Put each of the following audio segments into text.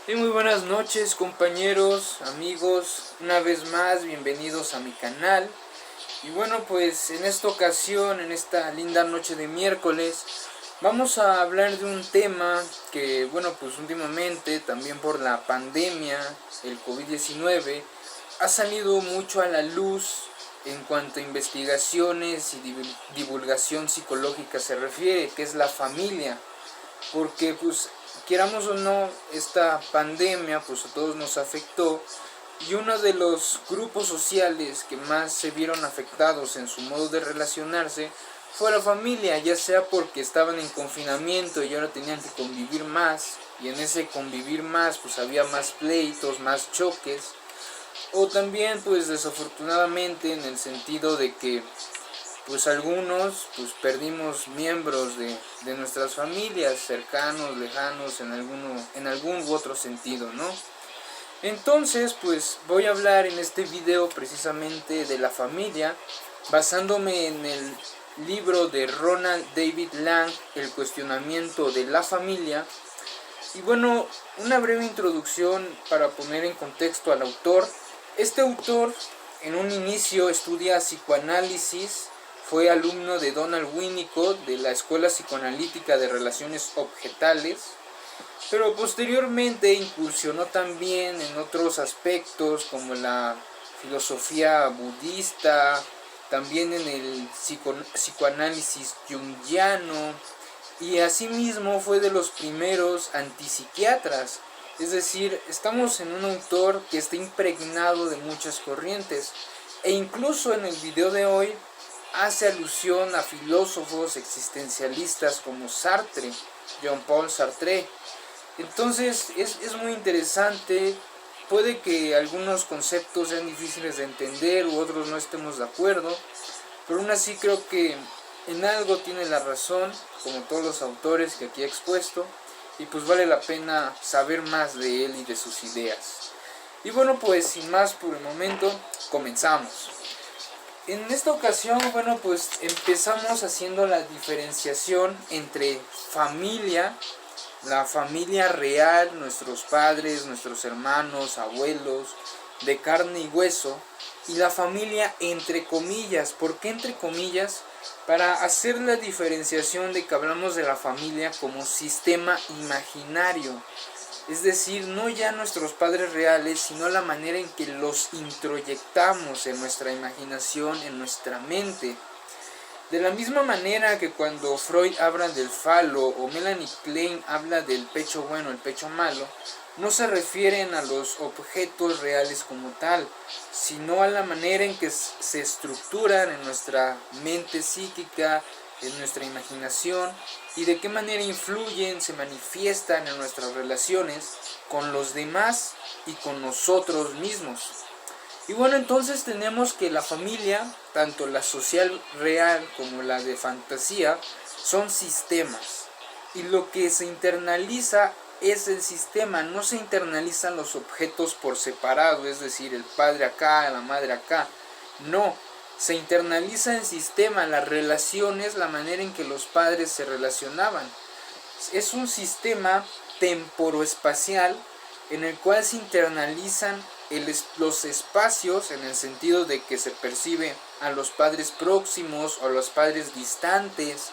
Y muy buenas noches, compañeros, amigos, una vez más bienvenidos a mi canal. Y bueno, pues en esta ocasión, en esta linda noche de miércoles, vamos a hablar de un tema que, bueno, pues últimamente también por la pandemia, el COVID-19, ha salido mucho a la luz en cuanto a investigaciones y divulgación psicológica se refiere, que es la familia. Porque pues queramos o no, esta pandemia pues a todos nos afectó, y uno de los grupos sociales que más se vieron afectados en su modo de relacionarse fue la familia, ya sea porque estaban en confinamiento y ahora tenían que convivir más, y en ese convivir más pues había más pleitos, más choques, o también pues desafortunadamente en el sentido de que pues algunos pues perdimos miembros de nuestras familias, cercanos, lejanos, en algún u otro sentido, ¿no? Entonces pues voy a hablar en este video precisamente de la familia, basándome en el libro de Ronald David Lang, El cuestionamiento de la familia. Y bueno, una breve introducción para poner en contexto al autor. Este autor en un inicio estudia psicoanálisis, fue alumno de Donald Winnicott de la Escuela Psicoanalítica de Relaciones Objetales, pero posteriormente incursionó también en otros aspectos como la filosofía budista, también en el psicoanálisis junguiano, y asimismo fue de los primeros antipsiquiatras. Es decir, estamos en un autor que está impregnado de muchas corrientes, e incluso en el video de hoy hace alusión a filósofos existencialistas como Sartre, Jean-Paul Sartre. Entonces es muy interesante. Puede que algunos conceptos sean difíciles de entender u otros no estemos de acuerdo, pero aún así creo que en algo tiene la razón, como todos los autores que aquí he expuesto, y pues vale la pena saber más de él y de sus ideas. Y bueno, pues sin más por el momento, comenzamos. En esta ocasión, bueno, pues empezamos haciendo la diferenciación entre familia, la familia real, nuestros padres, nuestros hermanos, abuelos, de carne y hueso, y la familia entre comillas. ¿Por qué entre comillas? Para hacer la diferenciación de que hablamos de la familia como sistema imaginario. Es decir, no ya nuestros padres reales, sino la manera en que los introyectamos en nuestra imaginación, en nuestra mente. De la misma manera que cuando Freud habla del falo o Melanie Klein habla del pecho bueno, el pecho malo, no se refieren a los objetos reales como tal, sino a la manera en que se estructuran en nuestra mente psíquica, en nuestra imaginación, y de qué manera influyen, se manifiestan en nuestras relaciones con los demás y con nosotros mismos. Y bueno, entonces tenemos que la familia, tanto la social real como la de fantasía, son sistemas. Y lo que se internaliza es el sistema, no se internalizan los objetos por separado, es decir, el padre acá, la madre acá. No, se internaliza el sistema, las relaciones, la manera en que los padres se relacionaban. Es un sistema temporoespacial en el cual se internalizan los espacios, en el sentido de que se percibe a los padres próximos o a los padres distantes,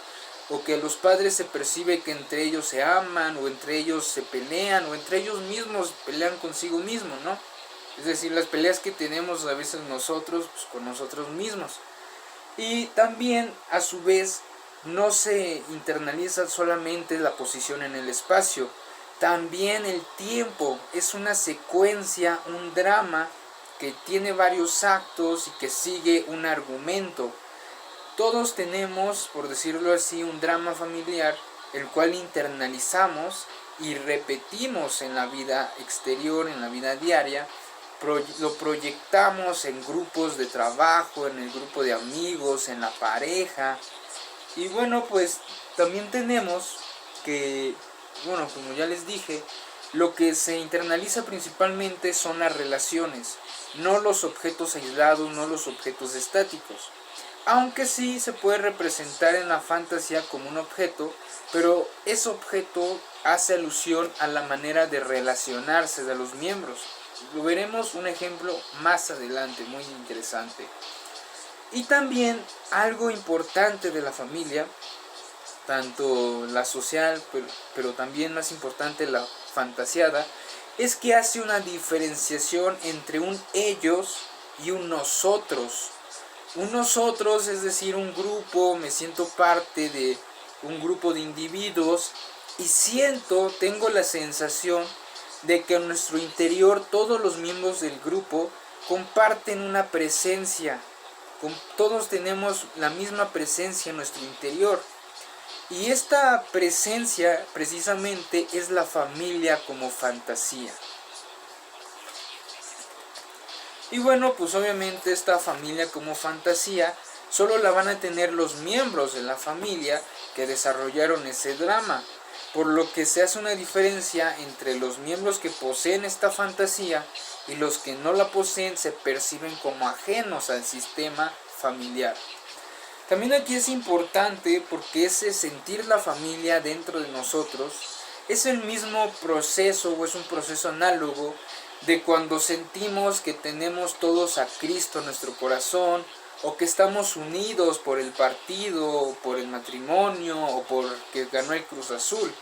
o que los padres se percibe que entre ellos se aman, o entre ellos se pelean, o entre ellos mismos pelean consigo mismos, ¿no? Es decir, las peleas que tenemos a veces nosotros pues, con nosotros mismos. Y también a su vez no se internaliza solamente la posición en el espacio, también el tiempo es una secuencia, un drama que tiene varios actos y que sigue un argumento. Todos tenemos, por decirlo así, un drama familiar, el cual internalizamos y repetimos en la vida exterior, en la vida diaria. Lo proyectamos en grupos de trabajo, en el grupo de amigos, en la pareja. Y bueno, pues también tenemos que, bueno, como ya les dije, lo que se internaliza principalmente son las relaciones, no los objetos aislados, no los objetos estáticos. Aunque sí se puede representar en la fantasía como un objeto, pero ese objeto hace alusión a la manera de relacionarse de los miembros. Lo veremos un ejemplo más adelante, muy interesante. Y también algo importante de la familia, tanto la social, pero también más importante la fantasiada, es que hace una diferenciación entre un ellos y un nosotros. Un nosotros, es decir, un grupo, me siento parte de un grupo de individuos y tengo la sensación de que en nuestro interior todos los miembros del grupo comparten una presencia. Todos tenemos la misma presencia en nuestro interior. Y esta presencia precisamente es la familia como fantasía. Y bueno, pues obviamente esta familia como fantasía solo la van a tener los miembros de la familia que desarrollaron ese drama, por lo que se hace una diferencia entre los miembros que poseen esta fantasía y los que no la poseen se perciben como ajenos al sistema familiar. También aquí es importante porque ese sentir la familia dentro de nosotros es el mismo proceso o es un proceso análogo de cuando sentimos que tenemos todos a Cristo en nuestro corazón o que estamos unidos por el partido, o por el matrimonio o porque ganó el Cruz Azul.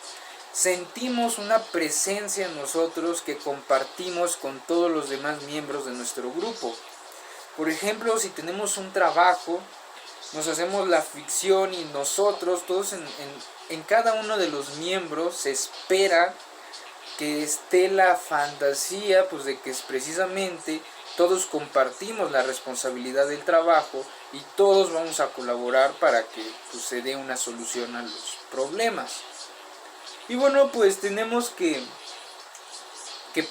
Sentimos una presencia en nosotros que compartimos con todos los demás miembros de nuestro grupo. Por ejemplo, si tenemos un trabajo, nos hacemos la ficción y nosotros, todos en cada uno de los miembros se espera que esté la fantasía, pues de que es precisamente todos compartimos la responsabilidad del trabajo y todos vamos a colaborar para que pues, se dé una solución a los problemas. Y bueno, pues tenemos que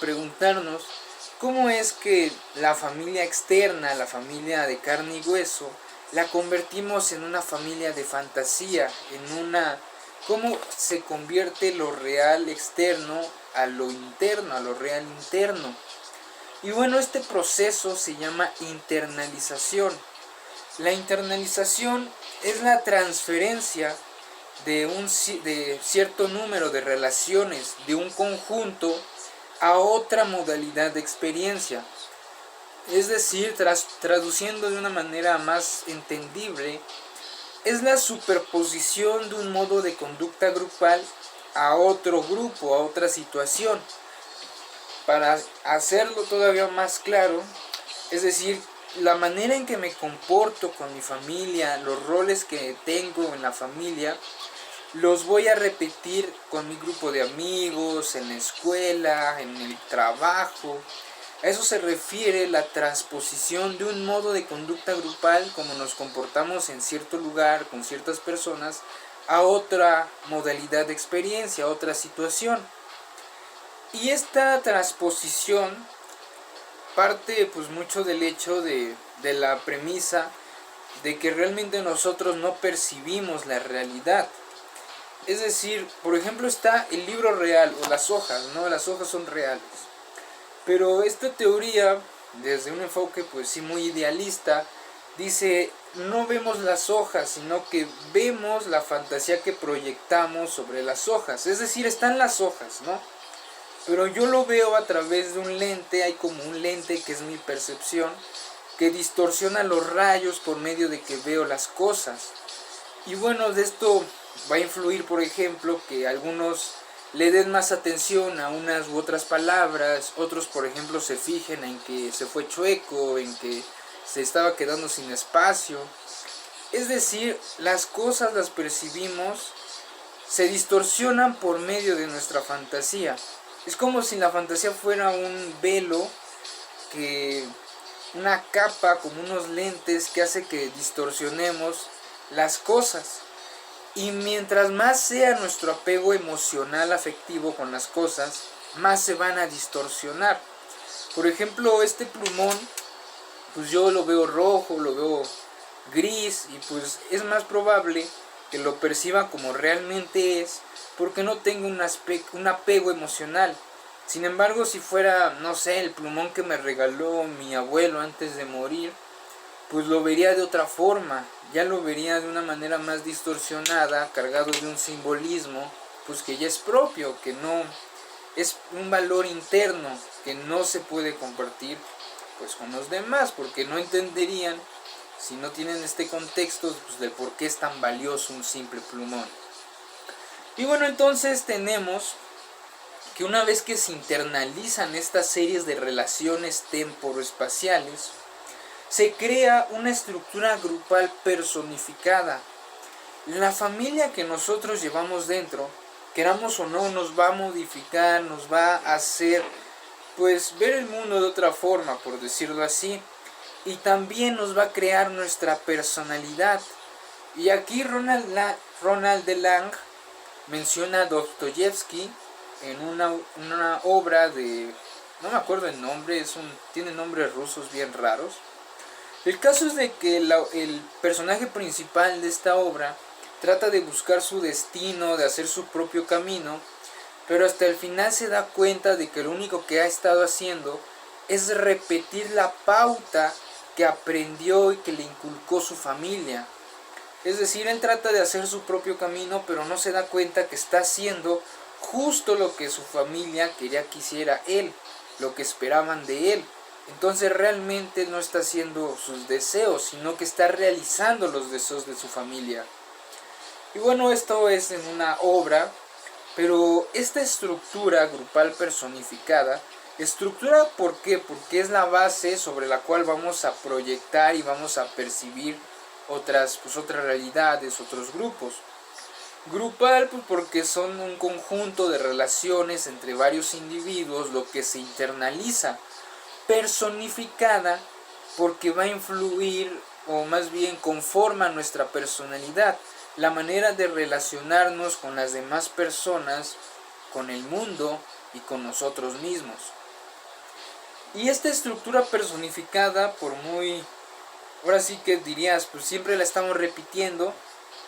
preguntarnos cómo es que la familia externa, la familia de carne y hueso, la convertimos en una familia de fantasía, cómo se convierte lo real externo a lo interno, a lo real interno. Y bueno, este proceso se llama internalización. La internalización es la transferencia de cierto número de relaciones de un conjunto a otra modalidad de experiencia. Es decir, traduciendo de una manera más entendible, es la superposición de un modo de conducta grupal a otro grupo, a otra situación. Para hacerlo todavía más claro, es decir, la manera en que me comporto con mi familia, los roles que tengo en la familia, los voy a repetir con mi grupo de amigos, en la escuela, en el trabajo. A eso se refiere la transposición de un modo de conducta grupal, como nos comportamos en cierto lugar con ciertas personas, a otra modalidad de experiencia, a otra situación. Y esta transposición parte pues mucho del hecho de la premisa de que realmente nosotros no percibimos la realidad. Es decir, por ejemplo está el libro real o las hojas, ¿no? Las hojas son reales. Pero esta teoría, desde un enfoque pues sí muy idealista, dice, no vemos las hojas, sino que vemos la fantasía que proyectamos sobre las hojas. Es decir, están las hojas, ¿no? Pero yo lo veo a través de un lente, hay como un lente que es mi percepción, que distorsiona los rayos por medio de que veo las cosas. Y bueno, de esto va a influir, por ejemplo, que algunos le den más atención a unas u otras palabras, otros por ejemplo se fijen en que se fue chueco, en que se estaba quedando sin espacio. Es decir, las cosas las percibimos, se distorsionan por medio de nuestra fantasía. Es como si la fantasía fuera un velo, una capa, como unos lentes que hace que distorsionemos las cosas. Y mientras más sea nuestro apego emocional, afectivo con las cosas, más se van a distorsionar. Por ejemplo, este plumón, pues yo lo veo rojo, lo veo gris, y pues es más probable que lo perciba como realmente es, porque no tengo un apego emocional. Sin embargo, si fuera, no sé, el plumón que me regaló mi abuelo antes de morir, pues lo vería de otra forma, ya lo vería de una manera más distorsionada, cargado de un simbolismo, pues que ya es propio, que no es un valor interno que no se puede compartir pues con los demás, porque no entenderían si no tienen este contexto pues, de por qué es tan valioso un simple plumón. Y bueno, entonces tenemos que una vez que se internalizan estas series de relaciones temporoespaciales, se crea una estructura grupal personificada. La familia que nosotros llevamos dentro, queramos o no, nos va a modificar, nos va a hacer pues ver el mundo de otra forma, por decirlo así, y también nos va a crear nuestra personalidad. Y aquí Ronald DeLange menciona a Dostoyevsky en una obra de, no me acuerdo el nombre, tiene nombres rusos bien raros. El caso es de que el personaje principal de esta obra trata de buscar su destino, de hacer su propio camino, pero hasta el final se da cuenta de que lo único que ha estado haciendo es repetir la pauta que aprendió y que le inculcó su familia. Es decir, él trata de hacer su propio camino, pero no se da cuenta que está haciendo justo lo que su familia quería que hiciera él, lo que esperaban de él. Entonces realmente no está haciendo sus deseos, sino que está realizando los deseos de su familia. Y bueno, esto es en una obra, pero esta estructura grupal personificada, estructura ¿por qué? Porque es la base sobre la cual vamos a proyectar y vamos a percibir otras realidades, otros grupos. Grupal pues porque son un conjunto de relaciones entre varios individuos, lo que se internaliza. Personificada porque va a influir, o más bien conforma nuestra personalidad, la manera de relacionarnos con las demás personas, con el mundo y con nosotros mismos. Y esta estructura personificada, por muy, ahora sí que dirías, pues siempre la estamos repitiendo,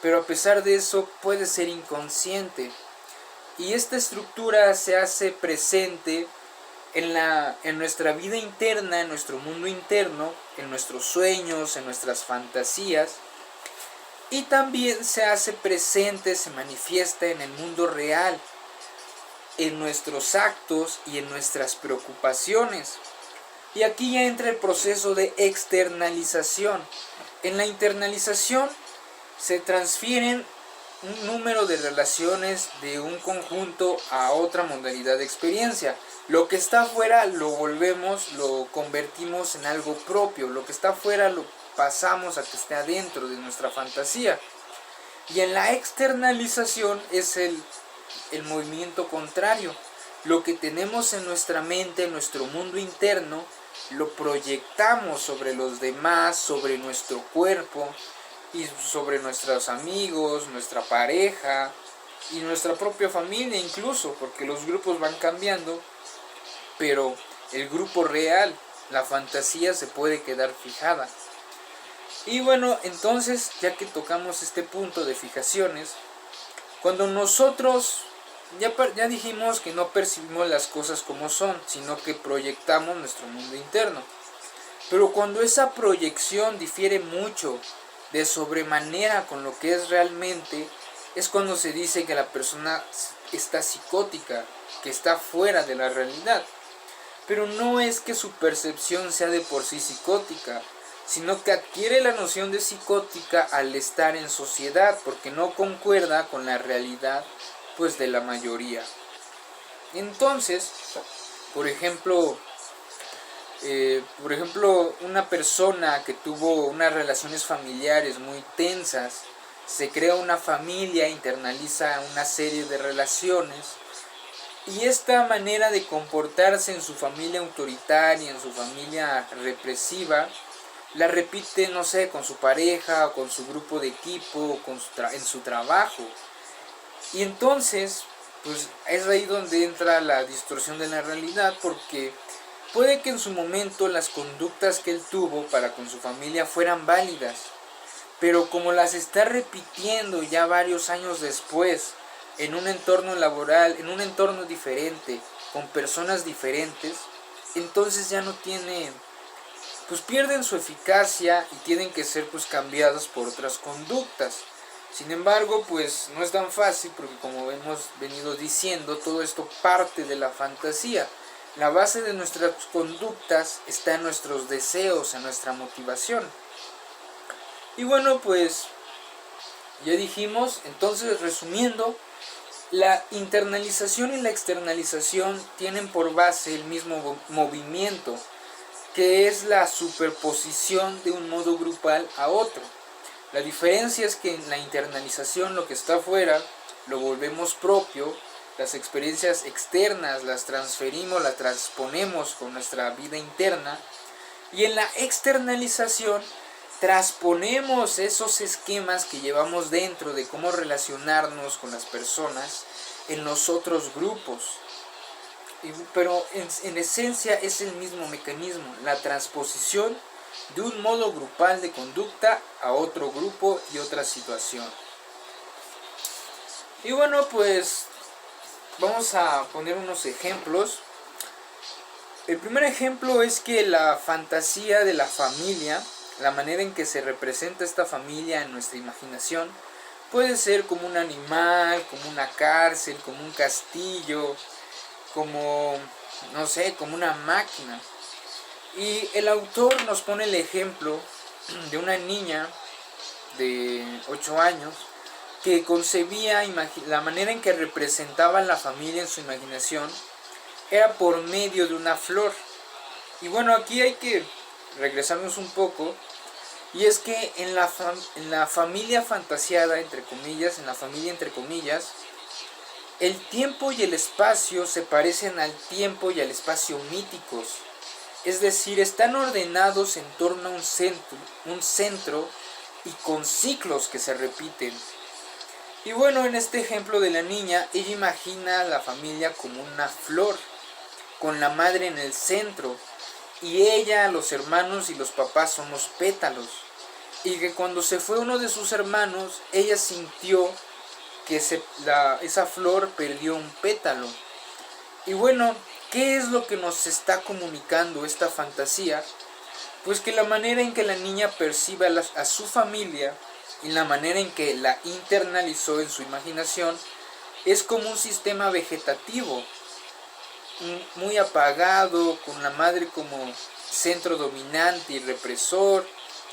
pero a pesar de eso puede ser inconsciente. Y esta estructura se hace presente en nuestra vida interna, en nuestro mundo interno, en nuestros sueños, en nuestras fantasías, y también se hace presente, se manifiesta en el mundo real, en nuestros actos y en nuestras preocupaciones. Y aquí ya entra el proceso de externalización. En la internalización se transfieren un número de relaciones de un conjunto a otra modalidad de experiencia. Lo que está afuera lo convertimos en algo propio. Lo que está afuera lo pasamos a que esté adentro de nuestra fantasía. Y en la externalización es el movimiento contrario. Lo que tenemos en nuestra mente, en nuestro mundo interno, lo proyectamos sobre los demás, sobre nuestro cuerpo y sobre nuestros amigos, nuestra pareja y nuestra propia familia incluso, porque los grupos van cambiando, pero el grupo real, la fantasía se puede quedar fijada. Y bueno, entonces ya que tocamos este punto de fijaciones, cuando nosotros ya dijimos que no percibimos las cosas como son, sino que proyectamos nuestro mundo interno. Pero cuando esa proyección difiere mucho de sobremanera con lo que es realmente, es cuando se dice que la persona está psicótica, que está fuera de la realidad. Pero no es que su percepción sea de por sí psicótica, sino que adquiere la noción de psicótica al estar en sociedad, porque no concuerda con la realidad pues de la mayoría. Entonces, por ejemplo, una persona que tuvo unas relaciones familiares muy tensas, se crea una familia, internaliza una serie de relaciones, y esta manera de comportarse en su familia autoritaria, en su familia represiva, la repite, no sé, con su pareja, o con su grupo de equipo, en su trabajo. Y entonces, pues es ahí donde entra la distorsión de la realidad, porque puede que en su momento las conductas que él tuvo para con su familia fueran válidas, pero como las está repitiendo ya varios años después, en un entorno laboral, en un entorno diferente, con personas diferentes, entonces ya no tiene, pues pierden su eficacia y tienen que ser pues cambiadas por otras conductas. Sin embargo, pues no es tan fácil porque, como hemos venido diciendo, todo esto parte de la fantasía. La base de nuestras conductas está en nuestros deseos, en nuestra motivación. Y bueno, pues ya dijimos, entonces resumiendo, la internalización y la externalización tienen por base el mismo movimiento, que es la superposición de un modo grupal a otro. La diferencia es que en la internalización lo que está afuera lo volvemos propio, las experiencias externas las transferimos, las transponemos con nuestra vida interna, y en la externalización transponemos esos esquemas que llevamos dentro de cómo relacionarnos con las personas en los otros grupos. Pero en esencia es el mismo mecanismo, la transposición de un modo grupal de conducta a otro grupo y otra situación. Y bueno, pues vamos a poner unos ejemplos. El primer ejemplo es que la fantasía de la familia, la manera en que se representa esta familia en nuestra imaginación, puede ser como un animal, como una cárcel, como un castillo, como, no sé, como una máquina. Y el autor nos pone el ejemplo de una niña de 8 años que concebía la manera en que representaba la familia en su imaginación era por medio de una flor. Y bueno, aquí hay que regresarnos un poco, y es que en la familia fantasiada, entre comillas, en la familia entre comillas, el tiempo y el espacio se parecen al tiempo y al espacio míticos. Es decir, están ordenados en torno a un centro y con ciclos que se repiten. Y bueno, en este ejemplo de la niña, ella imagina a la familia como una flor, con la madre en el centro, y ella, los hermanos y los papás son los pétalos. Y que cuando se fue uno de sus hermanos, ella sintió que esa flor perdió un pétalo. Y bueno, ¿qué es lo que nos está comunicando esta fantasía? Pues que la manera en que la niña percibe a su familia y la manera en que la internalizó en su imaginación es como un sistema vegetativo, muy apagado, con la madre como centro dominante y represor,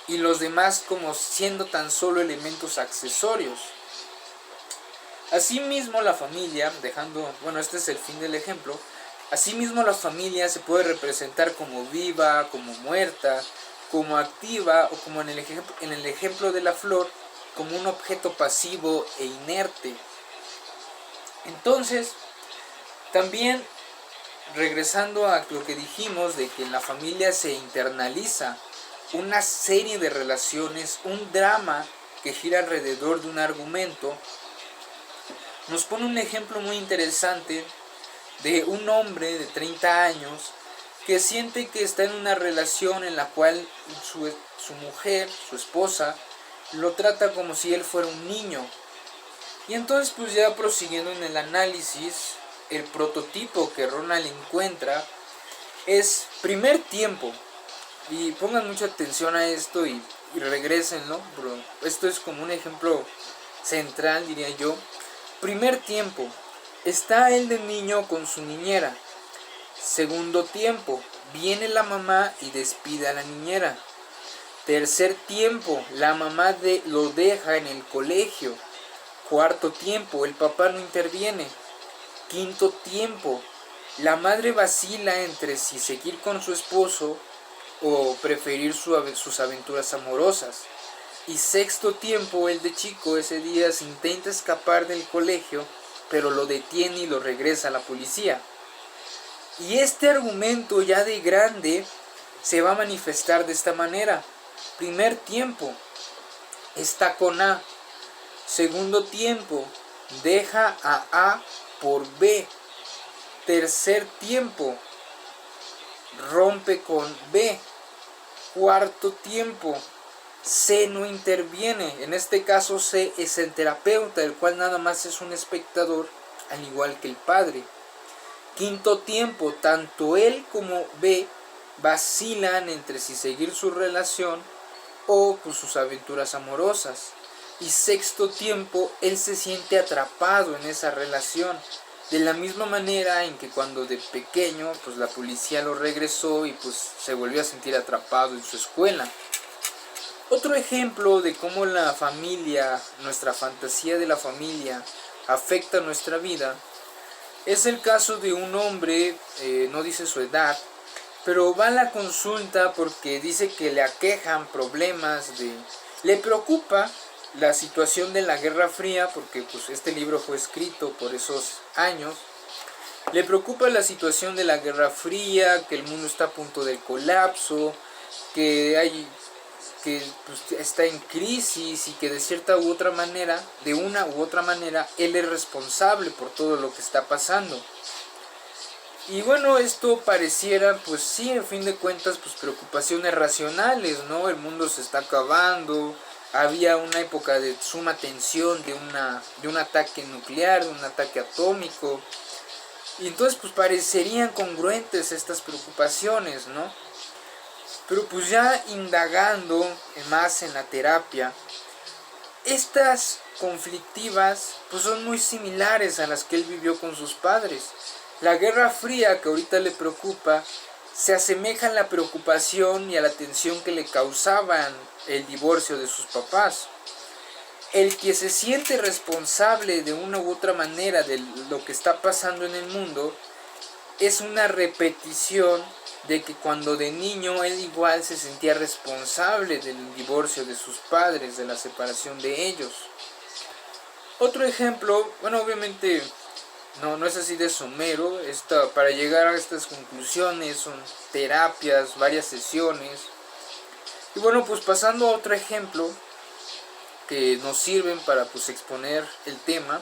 y los demás como siendo tan solo elementos accesorios. Asimismo la familia, este es el fin del ejemplo, asimismo la familia se puede representar como viva, como muerta, como activa, o como en el ejemplo de la flor, como un objeto pasivo e inerte. Entonces, también regresando a lo que dijimos de que en la familia se internaliza una serie de relaciones, un drama que gira alrededor de un argumento, nos pone un ejemplo muy interesante de un hombre de 30 años que siente que está en una relación en la cual su mujer, su esposa, lo trata como si él fuera un niño. Y entonces, pues ya prosiguiendo en el análisis, el prototipo que Ronald encuentra es primer tiempo. Y pongan mucha atención a esto y regrésenlo, bro. Esto es como un ejemplo central, diría yo. Primer tiempo, está él de niño con su niñera. Segundo tiempo, viene la mamá y despide a la niñera. Tercer tiempo, la mamá lo deja en el colegio. Cuarto tiempo, el papá no interviene. Quinto tiempo, la madre vacila entre si seguir con su esposo o preferir sus aventuras amorosas. Y sexto tiempo, el de chico ese día se intenta escapar del colegio, pero lo detiene y lo regresa a la policía. Y este argumento ya de grande se va a manifestar de esta manera. Primer tiempo, está con A. Segundo tiempo, deja a A por B. Tercer tiempo, rompe con B. Cuarto tiempo, C no interviene. En este caso C es el terapeuta, el cual nada más es un espectador, al igual que el padre. Quinto tiempo, tanto él como B vacilan entre si seguir su relación o pues, sus aventuras amorosas. y sexto tiempo él se siente atrapado en esa relación. De la misma manera en que cuando de pequeño pues la policía lo regresó y pues se volvió a sentir atrapado en su escuela. Otro ejemplo de cómo la familia, nuestra fantasía de la familia afecta nuestra vida, es el caso de un hombre, no dice su edad, pero va a la consulta porque dice que le aquejan problemas le preocupa la situación de la Guerra Fría, porque pues este libro fue escrito por esos años. Le preocupa la situación de la Guerra Fría, que el mundo está a punto del colapso, que pues, está en crisis y que de cierta u otra manera, de una u otra manera, él es responsable por todo lo que está pasando. Y bueno, esto pareciera, pues sí, en fin de cuentas, pues preocupaciones racionales, ¿no? El mundo se está acabando, había una época de suma tensión, de un ataque nuclear, de un ataque atómico, y entonces pues parecerían congruentes estas preocupaciones, ¿no? Pero pues ya indagando más en la terapia, estas conflictivas pues son muy similares a las que él vivió con sus padres. La Guerra Fría, que ahorita le preocupa, se asemeja a la preocupación y a la tensión que le causaban el divorcio de sus papás. El que se siente responsable de una u otra manera de lo que está pasando en el mundo es una repetición de que cuando de niño él igual se sentía responsable del divorcio de sus padres, de la separación de ellos. Otro ejemplo, bueno, obviamente no es así de somero, para llegar a estas conclusiones son terapias, varias sesiones. Y bueno, pues pasando a otro ejemplo que nos sirven para pues exponer el tema,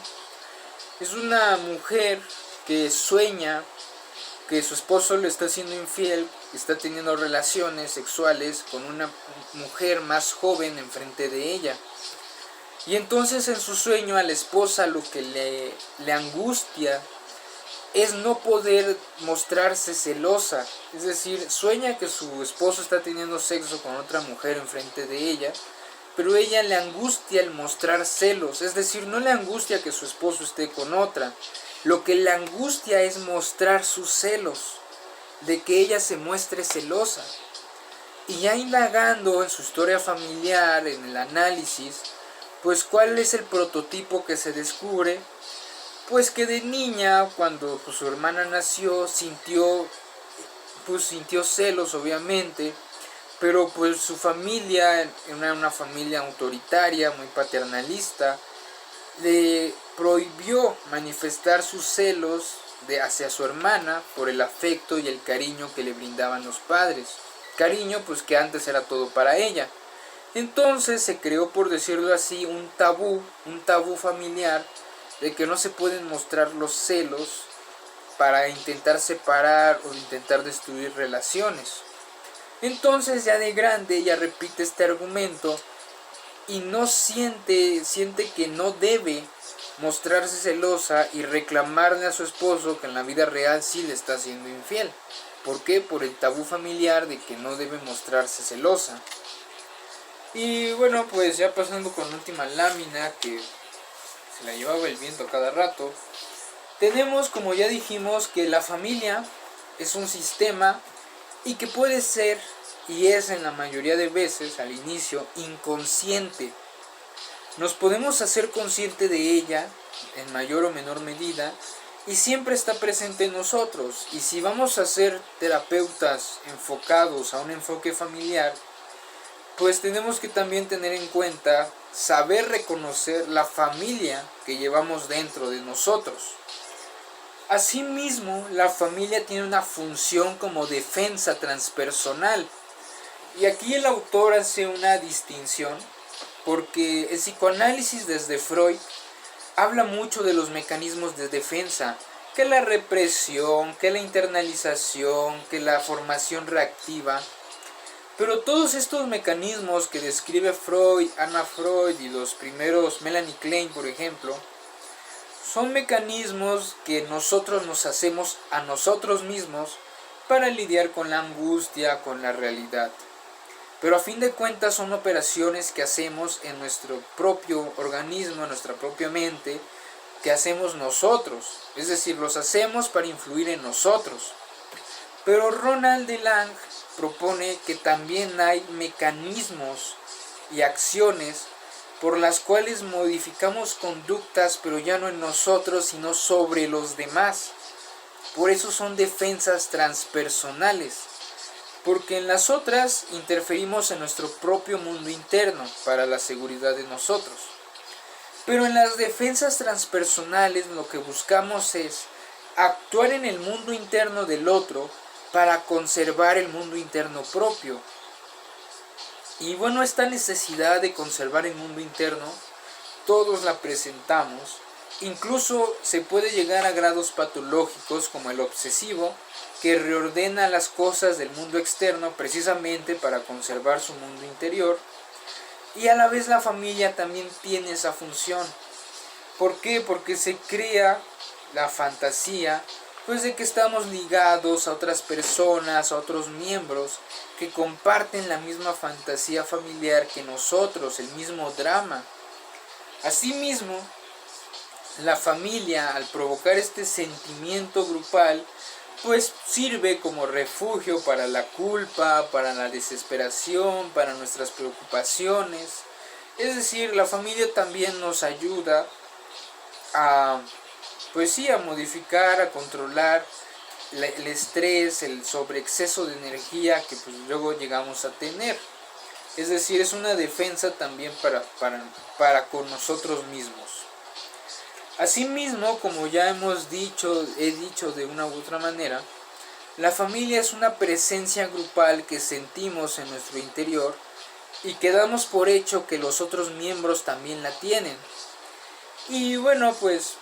es una mujer que sueña que su esposo le está siendo infiel, está teniendo relaciones sexuales con una mujer más joven enfrente de ella. Y entonces en su sueño a la esposa lo que le angustia es no poder mostrarse celosa. Es decir, sueña que su esposo está teniendo sexo con otra mujer enfrente de ella, pero ella le angustia el mostrar celos. Es decir, no le angustia que su esposo esté con otra. Lo que le angustia es mostrar sus celos, de que ella se muestre celosa. Y ya indagando en su historia familiar, en el análisis, pues ¿cuál es el prototipo que se descubre? Pues que de niña, cuando pues, su hermana nació, sintió celos obviamente, pero pues su familia era una familia autoritaria, muy paternalista, le prohibió manifestar sus celos hacia su hermana por el afecto y el cariño que le brindaban los padres. Cariño pues que antes era todo para ella. Entonces se creó, por decirlo así, un tabú familiar de que no se pueden mostrar los celos para intentar separar o intentar destruir relaciones. Entonces ya de grande ella repite este argumento y no siente que no debe mostrarse celosa y reclamarle a su esposo que en la vida real sí le está siendo infiel. ¿Por qué? Por el tabú familiar de que no debe mostrarse celosa. Y bueno, pues ya pasando con la última lámina que se la llevaba el viento cada rato, tenemos, como ya dijimos, que la familia es un sistema y que puede ser, y es en la mayoría de veces al inicio, inconsciente. Nos podemos hacer consciente de ella en mayor o menor medida y siempre está presente en nosotros. Y si vamos a ser terapeutas enfocados a un enfoque familiar, pues tenemos que también tener en cuenta saber reconocer la familia que llevamos dentro de nosotros. Asimismo, la familia tiene una función como defensa transpersonal. Y aquí el autor hace una distinción porque el psicoanálisis desde Freud habla mucho de los mecanismos de defensa, que la represión, que la internalización, que la formación reactiva. Pero todos estos mecanismos que describe Freud, Anna Freud y los primeros Melanie Klein, por ejemplo, son mecanismos que nosotros nos hacemos a nosotros mismos para lidiar con la angustia, con la realidad. pero a fin de cuentas son operaciones que hacemos en nuestro propio organismo, en nuestra propia mente, que hacemos nosotros, es decir, los hacemos para influir en nosotros. Pero Ronald DeLange propone que también hay mecanismos y acciones por las cuales modificamos conductas, pero ya no en nosotros, sino sobre los demás. Por eso son defensas transpersonales, porque en las otras interferimos en nuestro propio mundo interno para la seguridad de nosotros. Pero en las defensas transpersonales lo que buscamos es actuar en el mundo interno del otro para conservar el mundo interno propio. Y bueno, esta necesidad de conservar el mundo interno, todos la presentamos. Incluso se puede llegar a grados patológicos como el obsesivo, que reordena las cosas del mundo externo precisamente para conservar su mundo interior. Y a la vez la familia también tiene esa función. ¿Por qué? Porque se crea la fantasía pues de que estamos ligados a otras personas, a otros miembros que comparten la misma fantasía familiar que nosotros, el mismo drama. Asimismo, la familia, al provocar este sentimiento grupal, pues sirve como refugio para la culpa, para la desesperación, para nuestras preocupaciones. Es decir, la familia también nos ayuda a, pues sí, a modificar, a controlar el estrés, el sobreexceso de energía que pues luego llegamos a tener. Es decir, es una defensa también para con nosotros mismos. Asimismo, como ya he dicho de una u otra manera, la familia es una presencia grupal que sentimos en nuestro interior y que damos por hecho que los otros miembros también la tienen. Y bueno, pues,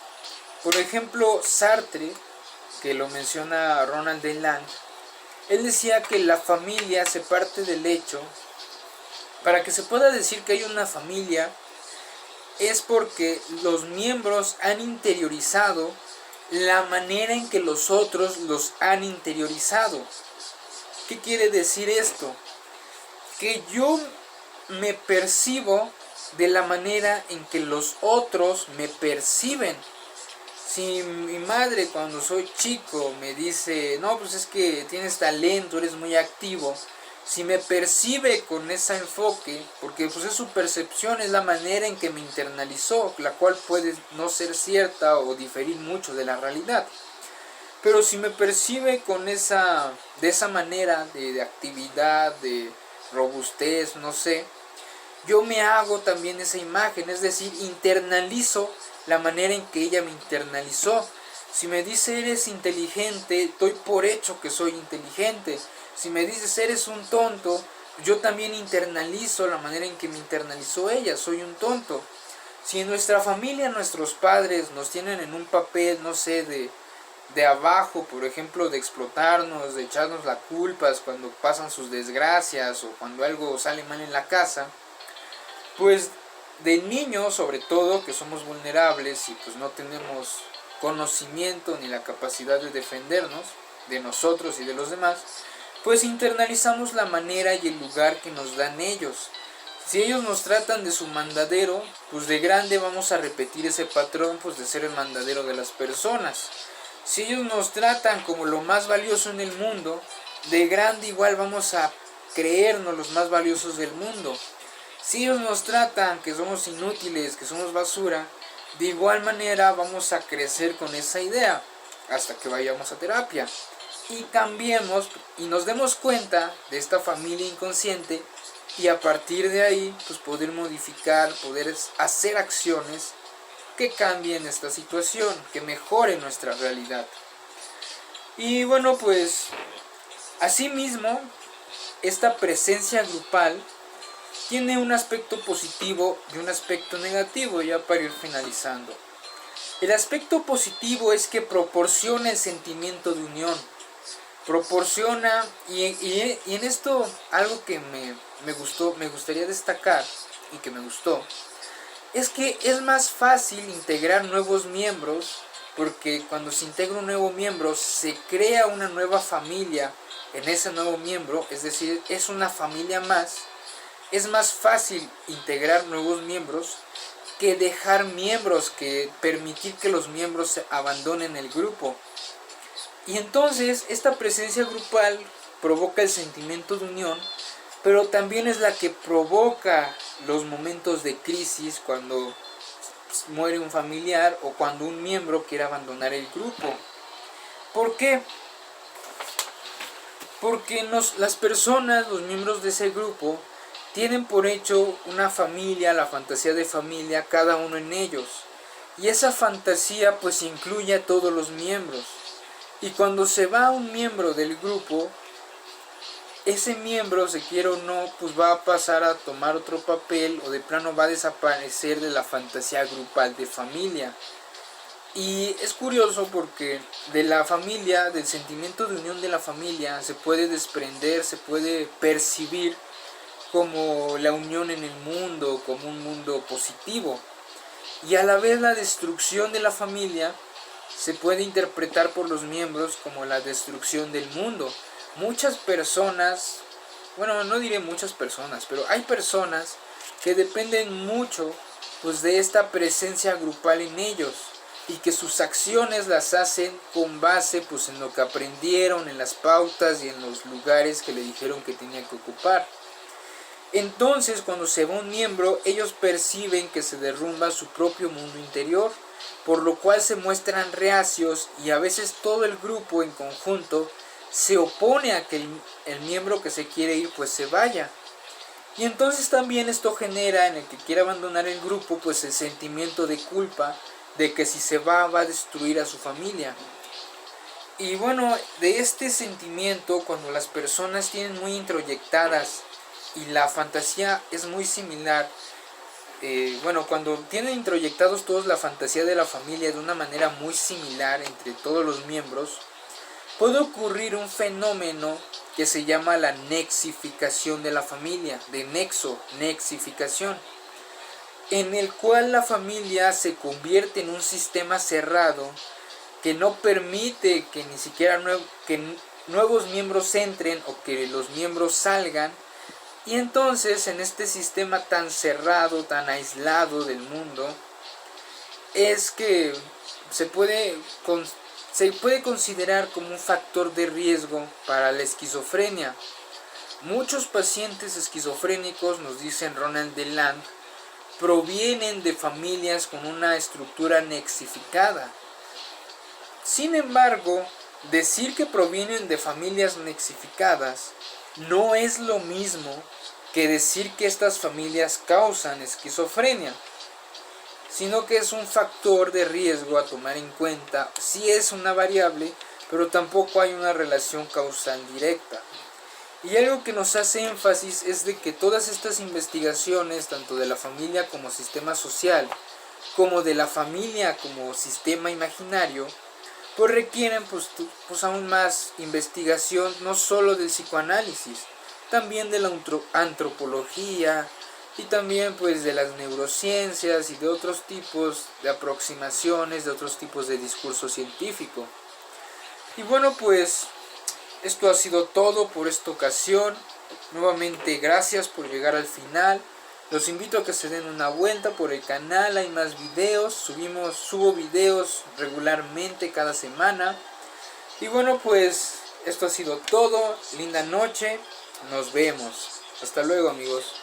por ejemplo, Sartre, que lo menciona Ronald DeLange, él decía que la familia se parte del hecho, para que se pueda decir que hay una familia, es porque los miembros han interiorizado la manera en que los otros los han interiorizado. ¿Qué quiere decir esto? Que yo me percibo de la manera en que los otros me perciben. Si mi madre cuando soy chico me dice, no, pues es que tienes talento, eres muy activo, si me percibe con ese enfoque, porque pues es su percepción, es la manera en que me internalizó, la cual puede no ser cierta o diferir mucho de la realidad. Pero si me percibe de esa manera de actividad, de robustez, no sé, yo me hago también esa imagen, es decir, internalizo la manera en que ella me internalizó. Si me dice eres inteligente, doy por hecho que soy inteligente. Si me dices eres un tonto, yo también internalizo la manera en que me internalizó ella, soy un tonto. Si en nuestra familia nuestros padres nos tienen en un papel, no sé, de abajo, por ejemplo, de explotarnos, de echarnos la culpa cuando pasan sus desgracias o cuando algo sale mal en la casa, pues de niños sobre todo, que somos vulnerables y pues no tenemos conocimiento ni la capacidad de defendernos de nosotros y de los demás, pues internalizamos la manera y el lugar que nos dan ellos. Si ellos nos tratan de su mandadero, pues de grande vamos a repetir ese patrón, pues de ser el mandadero de las personas. Si ellos nos tratan como lo más valioso en el mundo, de grande igual vamos a creernos los más valiosos del mundo. Si ellos nos tratan que somos inútiles, que somos basura, de igual manera vamos a crecer con esa idea hasta que vayamos a terapia y cambiemos y nos demos cuenta de esta familia inconsciente y a partir de ahí pues poder modificar, poder hacer acciones que cambien esta situación, que mejoren nuestra realidad. Y bueno, pues asimismo esta presencia grupal tiene un aspecto positivo y un aspecto negativo, ya para ir finalizando. El aspecto positivo es que proporciona el sentimiento de unión, proporciona, y en esto algo que me gustaría destacar y que me gustó, es que es más fácil integrar nuevos miembros, porque cuando se integra un nuevo miembro se crea una nueva familia en ese nuevo miembro, es decir, es una familia más. es más fácil integrar nuevos miembros que dejar miembros, que permitir que los miembros abandonen el grupo. Y entonces esta presencia grupal provoca el sentimiento de unión, pero también es la que provoca los momentos de crisis cuando muere un familiar o cuando un miembro quiere abandonar el grupo. ¿Por qué? Porque las personas, los miembros de ese grupo, tienen por hecho una familia, la fantasía de familia, cada uno en ellos. Y esa fantasía pues incluye a todos los miembros. Y cuando se va un miembro del grupo, ese miembro, se quiera o no, pues va a pasar a tomar otro papel o de plano va a desaparecer de la fantasía grupal de familia. Y es curioso porque de la familia, del sentimiento de unión de la familia, se puede desprender, se puede percibir como la unión en el mundo, como un mundo positivo. Y a la vez la destrucción de la familia se puede interpretar por los miembros como la destrucción del mundo. Muchas personas, bueno, no diré muchas personas, pero hay personas que dependen mucho pues de esta presencia grupal en ellos y que sus acciones las hacen con base pues en lo que aprendieron, en las pautas y en los lugares que le dijeron que tenía que ocupar. Entonces, cuando se va un miembro, ellos perciben que se derrumba su propio mundo interior, por lo cual se muestran reacios y a veces todo el grupo en conjunto se opone a que el miembro que se quiere ir pues se vaya. Y entonces también esto genera en el que quiere abandonar el grupo pues el sentimiento de culpa de que si se va a destruir a su familia. Y bueno, de este sentimiento, cuando las personas tienen muy introyectadas y la fantasía es muy similar, cuando tienen introyectados todos la fantasía de la familia de una manera muy similar entre todos los miembros, puede ocurrir un fenómeno que se llama la nexificación de la familia, de nexificación, en el cual la familia se convierte en un sistema cerrado que no permite que ni siquiera nuevos miembros entren o que los miembros salgan. Y entonces en este sistema tan cerrado, tan aislado del mundo, es que se puede considerar como un factor de riesgo para la esquizofrenia. Muchos pacientes esquizofrénicos, nos dicen Ronald DeLand, provienen de familias con una estructura nexificada. Sin embargo, decir que provienen de familias nexificadas no es lo mismo que decir que estas familias causan esquizofrenia, sino que es un factor de riesgo a tomar en cuenta. Sí es una variable, pero tampoco hay una relación causal directa. Y algo que nos hace énfasis es de que todas estas investigaciones, tanto de la familia como sistema social, como de la familia como sistema imaginario, pues requieren pues aún más investigación, no solo del psicoanálisis, también de la antropología y también pues de las neurociencias y de otros tipos de aproximaciones, de otros tipos de discurso científico. Y bueno, pues esto ha sido todo por esta ocasión. Nuevamente gracias por llegar al final. Los invito a que se den una vuelta por el canal, hay más videos, subo videos regularmente cada semana. Y bueno, pues esto ha sido todo, linda noche, nos vemos. Hasta luego, amigos.